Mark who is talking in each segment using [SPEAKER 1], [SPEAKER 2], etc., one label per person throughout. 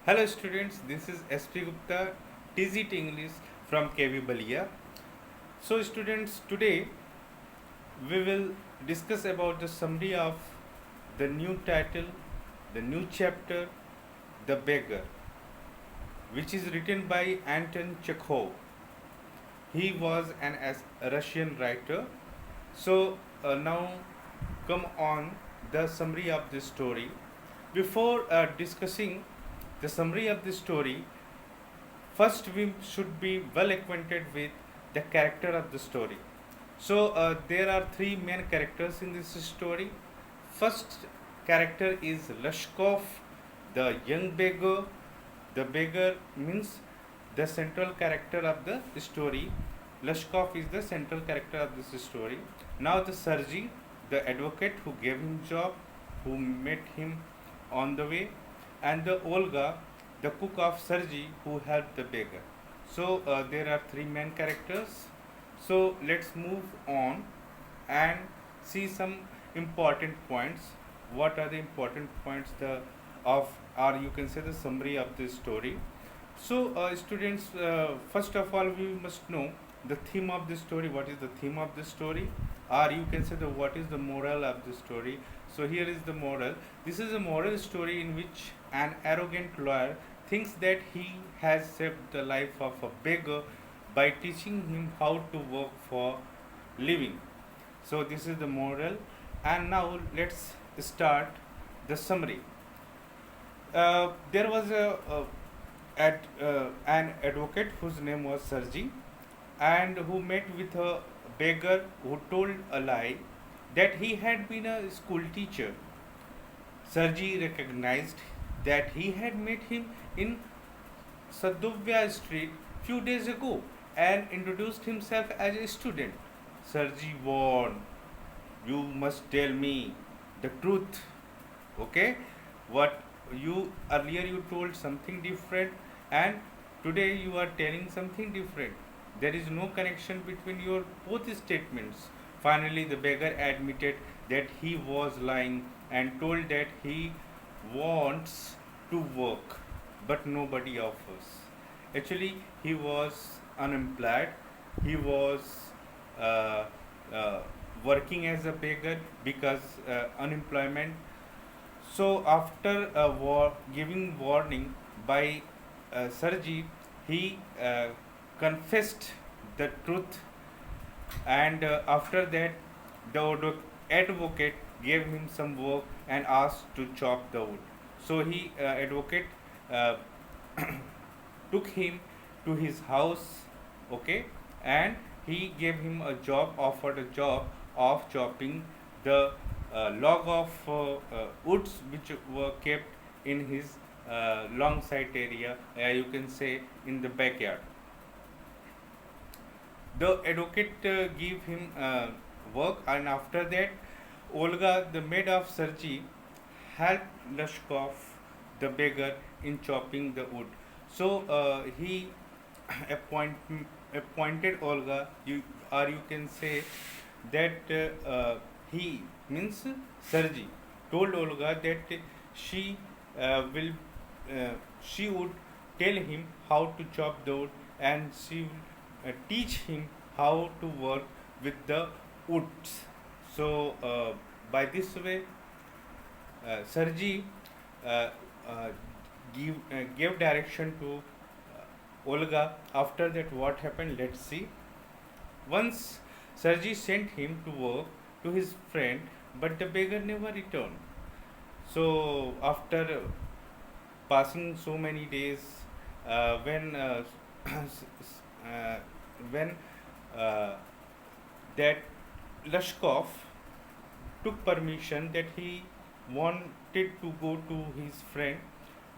[SPEAKER 1] Hello students, this is SP Gupta, TZT English from KV Balia. So students, today we will discuss about the summary of the new title, the new chapter, The Beggar, which is written by Anton Chekhov. He was a Russian writer. So now come on the summary of this story. Before discussing the summary of the story, first we should be well acquainted with the character of the story. So there are three main characters in this story. First character is Lashkov, the young beggar. The beggar means the central character of the story. Lashkov is the central character of this story. Now the Sergey, the advocate who gave him job, who met him on the way, and the Olga, the cook of Sergey, who helped the beggar. So there are three main characters. So let's move on and see some important points. What are the important points of, or you can say, the summary of this story? So students, first of all, we must know the theme of this story. What is the theme of this story? Or you can say what is the moral of the story? So here is the moral. This is a moral story in which an arrogant lawyer thinks that he has saved the life of a beggar by teaching him how to work for living. So this is the moral. And now let's start the summary. There was an advocate whose name was Sergey, and who met with a beggar who told a lie that he had been a school teacher. Sergey recognized that he had met him in Sadovya Street few days ago and introduced himself as a student. Sergey warned, "You must tell me the truth, okay? What you earlier you told something different, and today you are telling something different. There is no connection between your both statements." Finally, the beggar admitted that he was lying and told that he wants to work, but nobody offers. Actually, he was unemployed. He was uh, uh, working as a beggar because unemployment. So after giving warning by Sergey, he confessed the truth, and after that, the advocate gave him some work and asked to chop the wood. So he advocate uh, took him to his house, okay, and he gave him a job, offered a job of chopping the log of woods which were kept in his long site area, you can say in the backyard. The advocate gave him work, and after that, Olga, the maid of Sergey, helped Lashkov, the beggar, in chopping the wood. So he appoint, appointed Olga, you can say that he means Sergey told Olga that she will she would tell him how to chop the wood, and she will teach him how to work with the woods. So by this way, Sergey uh, uh, gave direction to Olga. After that, what happened? Let's see. Once Sergey sent him to work to his friend, but the beggar never returned. So after passing so many days, when uh, when uh, that Lashkov took permission that he wanted to go to his friend,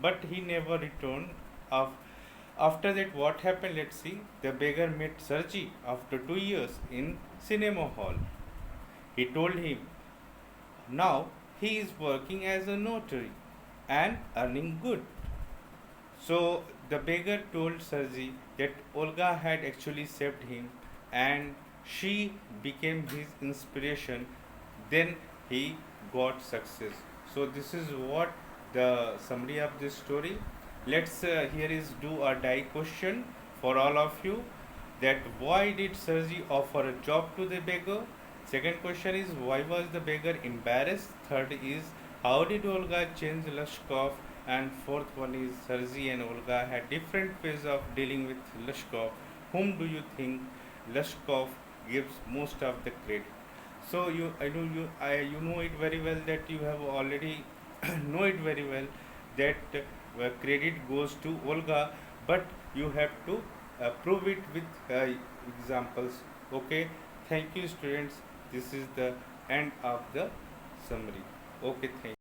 [SPEAKER 1] but he never returned. After that, what happened? Let's see. The beggar met Sergey after 2 years in cinema hall. He told him now he is working as a notary and earning good. So the beggar told Sergey that Olga had actually saved him and she became his inspiration. Then he got success. So this is what the summary of this story. Let's here is do a die question for all of you, that why did Sergi offer a job to the beggar? Second question is why was the beggar embarrassed? Third is how did Olga change Lushkov? And fourth one is Sergi and Olga had different ways of dealing with Lushkov. Whom do you think Lushkov gives most of the credit? So you know it very well that you have already know it very well that credit goes to Olga, but you have to prove it with examples. Okay, thank you, students. This is the end of the summary. Okay, thank you.